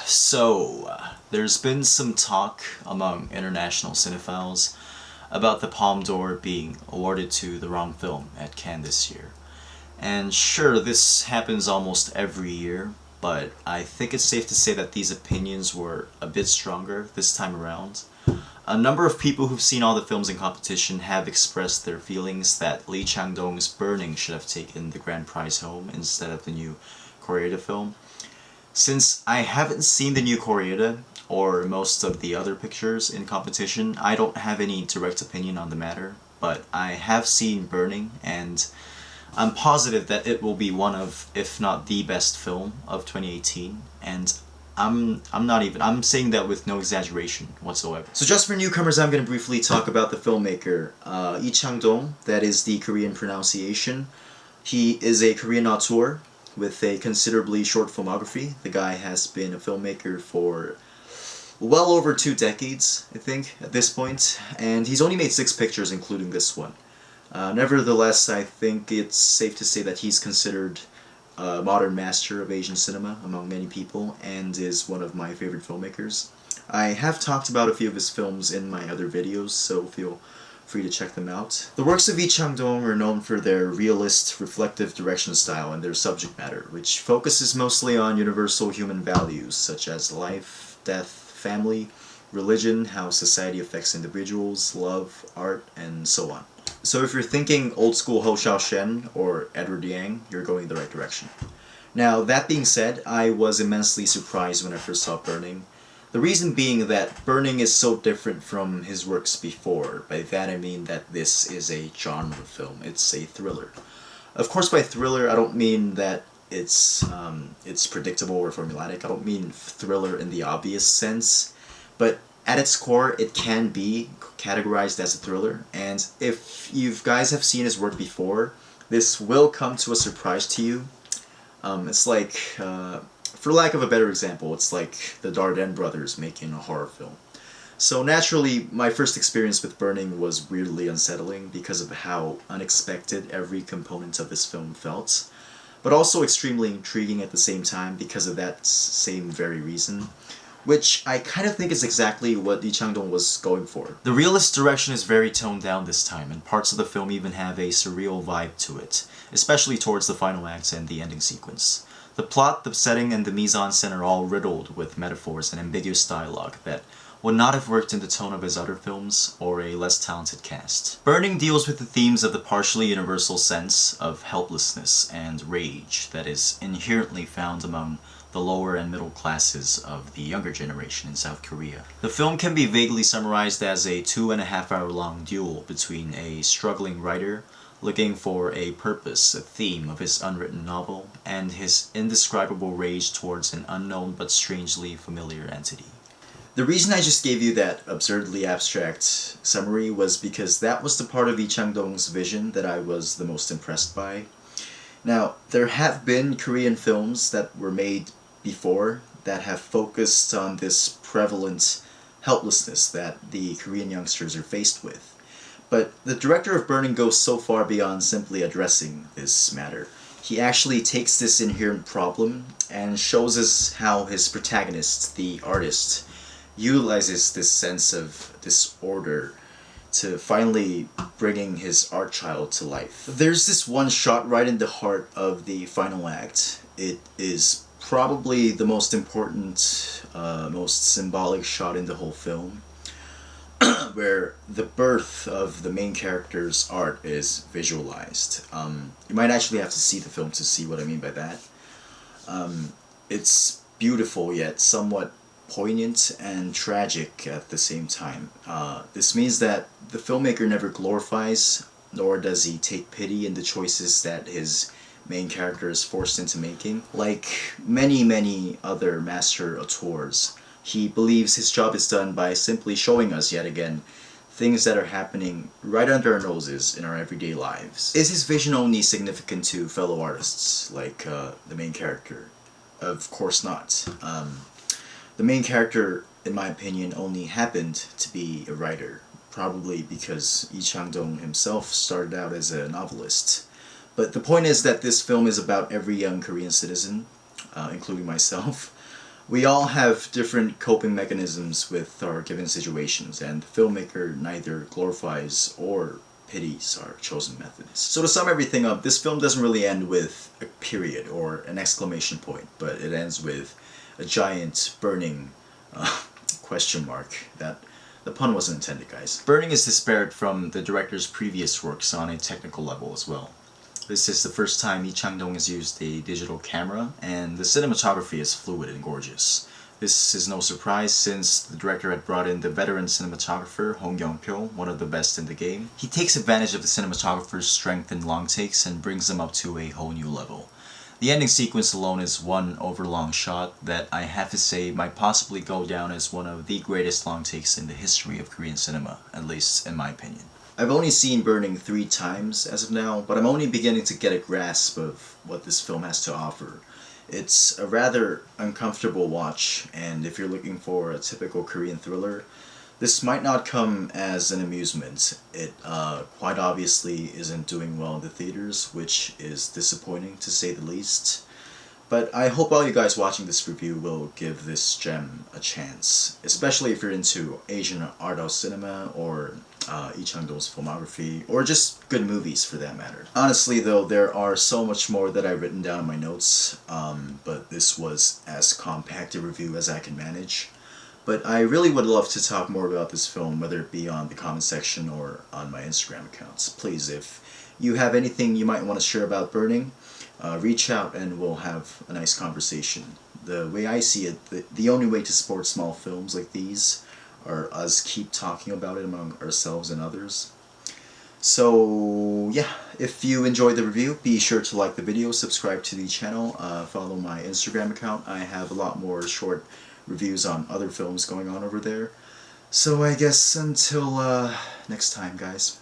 There's been some talk among international cinephiles about the Palme d'Or being awarded to the wrong film at Cannes this year. And sure, this happens almost every year, but I think it's safe to say that these opinions were a bit stronger this time around. A number of people who've seen all the films in competition have expressed their feelings that Lee Chang-dong's Burning should have taken the grand prize home instead of the new Koreeda film. Since I haven't seen the new Koreeda, or most of the other pictures in competition, I don't have any direct opinion on the matter, but I have seen Burning, and I'm positive that it will be one of, if not the best film of 2018, and I'm saying that with no exaggeration whatsoever. So just for newcomers, I'm going to briefly talk about the filmmaker, Lee Chang-dong, that is the Korean pronunciation. He is a Korean auteur with a considerably short filmography. The guy has been a filmmaker for well over 2 decades, I think, at this point, and he's only made 6 pictures, including this one. Nevertheless, I think it's safe to say that he's considered a modern master of Asian cinema among many people, and is one of my favorite filmmakers. I have talked about a few of his films in my other videos, so feel free to check them out. The works of Lee Chang-dong are known for their realist, reflective direction style and their subject matter, which focuses mostly on universal human values such as life, death, family, religion, how society affects individuals, love, art, and so on. So if you're thinking old school Ho Xiaoshen or Edward Yang, you're going the right direction. Now, that being said, I was immensely surprised when I first saw Burning. The reason being that Burning is so different from his works before. By that I mean that this is a genre film. It's a thriller. Of course, by thriller, I don't mean that it's predictable or formulaic. I don't mean thriller in the obvious sense, but at its core, it can be categorized as a thriller, and if you guys have seen his work before, this will come to a surprise to you. It's like, for lack of a better example, it's like the Dardenne brothers making a horror film. So naturally, my first experience with Burning was weirdly unsettling because of how unexpected every component of this film felt, but also extremely intriguing at the same time because of that same very reason, which I kind of think is exactly what Lee Chang-dong was going for. The realist direction is very toned down this time, and parts of the film even have a surreal vibe to it, especially towards the final act and the ending sequence. The plot, the setting, and the mise-en-scène are all riddled with metaphors and ambiguous dialogue that would not have worked in the tone of his other films or a less talented cast. Burning deals with the themes of the partially universal sense of helplessness and rage that is inherently found among the lower and middle classes of the younger generation in South Korea. The film can be vaguely summarized as a 2.5-hour-long duel between a struggling writer looking for a purpose, a theme of his unwritten novel, and his indescribable rage towards an unknown but strangely familiar entity. The reason I just gave you that absurdly abstract summary was because that was the part of Lee Chang-dong's vision that I was the most impressed by. Now, there have been Korean films that were made before that have focused on this prevalent helplessness that the Korean youngsters are faced with. But the director of Burning goes so far beyond simply addressing this matter. He actually takes this inherent problem and shows us how his protagonist, the artist, utilizes this sense of disorder to finally bringing his art child to life. There's this one shot right in the heart of the final act. It is probably the most important, most symbolic shot in the whole film, where the birth of the main character's art is visualized. You might actually have to see the film to see what I mean by that. It's beautiful yet somewhat poignant and tragic at the same time. This means that the filmmaker never glorifies, nor does he take pity in the choices that his main character is forced into making. Like many other master auteurs, he believes his job is done by simply showing us yet again things that are happening right under our noses in our everyday lives. Is his vision only significant to fellow artists, like the main character? Of course not. The main character, in my opinion, only happened to be a writer, probably because Lee Chang-dong himself started out as a novelist. But the point is that this film is about every young Korean citizen, including myself, We all have different coping mechanisms with our given situations, and the filmmaker neither glorifies or pities our chosen methods. So to sum everything up, this film doesn't really end with a period or an exclamation point, but it ends with a giant burning question mark. That the pun wasn't intended, guys. Burning is disparate from the director's previous works on a technical level as well. This is the first time Lee Chang-dong has used a digital camera, and the cinematography is fluid and gorgeous. This is no surprise since the director had brought in the veteran cinematographer Hong Yong-pyo, one of the best in the game. He takes advantage of the cinematographer's strength in long takes and brings them up to a whole new level. The ending sequence alone is one overlong shot that I have to say might possibly go down as one of the greatest long takes in the history of Korean cinema, at least in my opinion. I've only seen Burning 3 times as of now, but I'm only beginning to get a grasp of what this film has to offer. It's a rather uncomfortable watch, and if you're looking for a typical Korean thriller, this might not come as an amusement. It quite obviously isn't doing well in the theaters, which is disappointing to say the least. But I hope all you guys watching this review will give this gem a chance, especially if you're into Asian art house cinema or Lee Chang-dong's filmography, or just good movies for that matter. Honestly though, there are so much more that I've written down in my notes, but this was as compact a review as I can manage. But I really would love to talk more about this film, whether it be on the comment section or on my Instagram accounts. Please, if you have anything you might want to share about Burning, reach out and we'll have a nice conversation. The way I see it, the only way to support small films like these are us keep talking about it among ourselves and others. So yeah, if you enjoyed the review, be sure to like the video, subscribe to the channel, follow my Instagram account. I have a lot more short reviews on other films going on over there. So I guess until next time, guys.